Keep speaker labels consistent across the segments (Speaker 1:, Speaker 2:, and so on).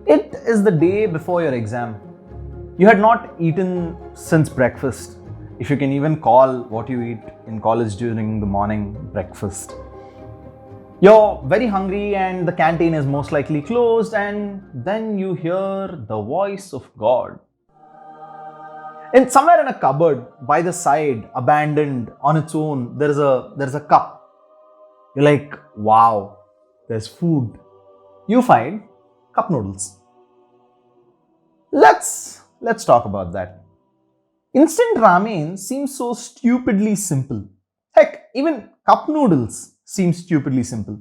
Speaker 1: It is the day before your exam. You had not eaten since breakfast, if you can even call what you eat in college during the morning breakfast. You're very hungry and the canteen is most likely closed, and then you hear the voice of God. Somewhere in a cupboard by the side, abandoned on its own, there's a cup. You're like, wow, there's food. You find cup noodles. Let's talk about that. Instant ramen seems so stupidly simple. Heck, even cup noodles seem stupidly simple.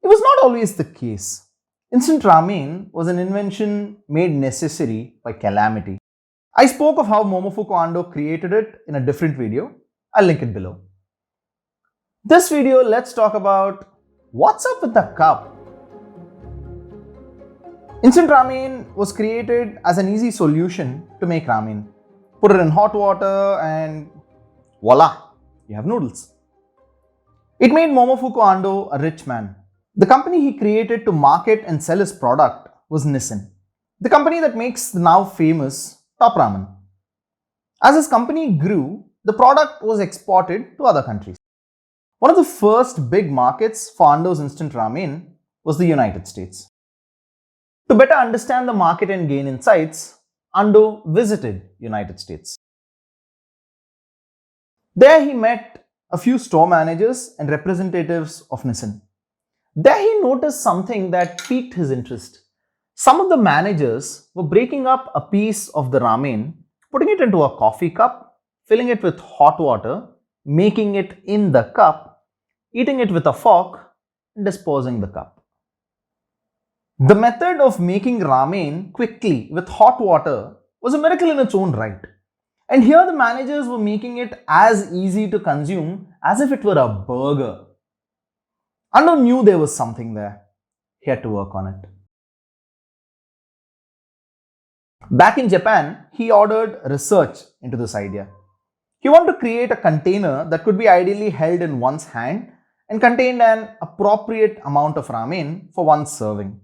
Speaker 1: It was not always the case. Instant ramen was an invention made necessary by calamity. I spoke of how Momofuku Ando created it in a different video. I'll link it below. This video, let's talk about what's up with the cup. Instant ramen was created as an easy solution to make ramen. Put it in hot water and voila, you have noodles. It made Momofuku Ando a rich man. The company he created to market and sell his product was Nissin, the company that makes the now famous Top Ramen. As his company grew, the product was exported to other countries. One of the first big markets for Ando's instant ramen was the United States. To better understand the market and gain insights, Ando visited United States. There he met a few store managers and representatives of Nissin. There he noticed something that piqued his interest. Some of the managers were breaking up a piece of the ramen, putting it into a coffee cup, filling it with hot water, making it in the cup, eating it with a fork, and disposing the cup. The method of making ramen quickly with hot water was a miracle in its own right. And here the managers were making it as easy to consume as if it were a burger. Ando knew there was something there. He had to work on it. Back in Japan, he ordered research into this idea. He wanted to create a container that could be ideally held in one's hand and contained an appropriate amount of ramen for one serving.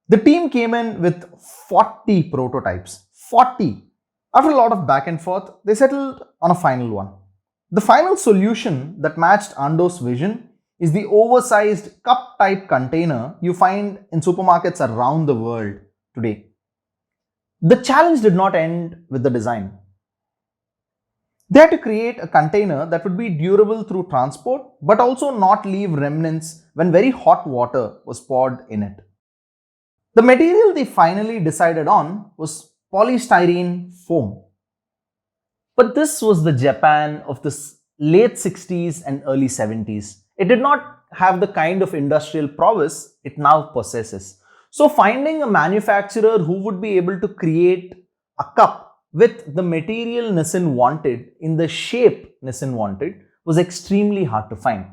Speaker 1: The team came in with 40 prototypes. 40! After a lot of back and forth, they settled on a final one. The final solution that matched Ando's vision is the oversized cup-type container you find in supermarkets around the world today. The challenge did not end with the design. They had to create a container that would be durable through transport but also not leave remnants when very hot water was poured in it. The material they finally decided on was polystyrene foam. But this was the Japan of the late 60s and early 70s. It did not have the kind of industrial prowess it now possesses. So finding a manufacturer who would be able to create a cup with the material Nissin wanted in the shape Nissin wanted was extremely hard to find.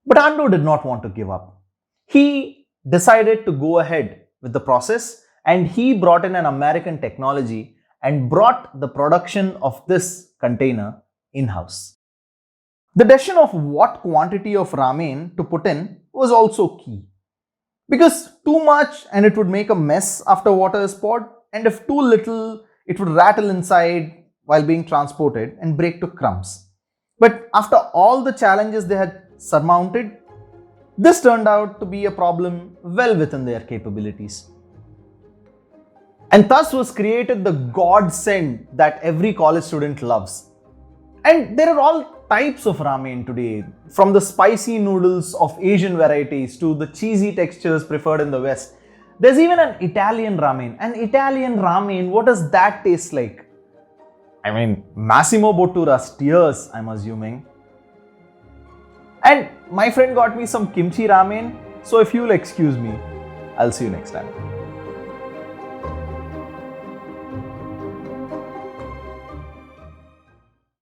Speaker 1: But Ando did not want to give up. He decided to go ahead with the process, and he brought in an American technology and brought the production of this container in-house. The decision of what quantity of ramen to put in was also key. Because too much and it would make a mess after water is poured, and if too little, it would rattle inside while being transported and break to crumbs. But after all the challenges they had surmounted, this turned out to be a problem well within their capabilities. And thus was created the godsend that every college student loves. And there are all types of ramen today, from the spicy noodles of Asian varieties to the cheesy textures preferred in the West. There's even an Italian ramen. An Italian ramen, what does that taste like? I mean, Massimo Bottura's tears, I'm assuming. And my friend got me some kimchi ramen, so if you'll excuse me, I'll see you next time.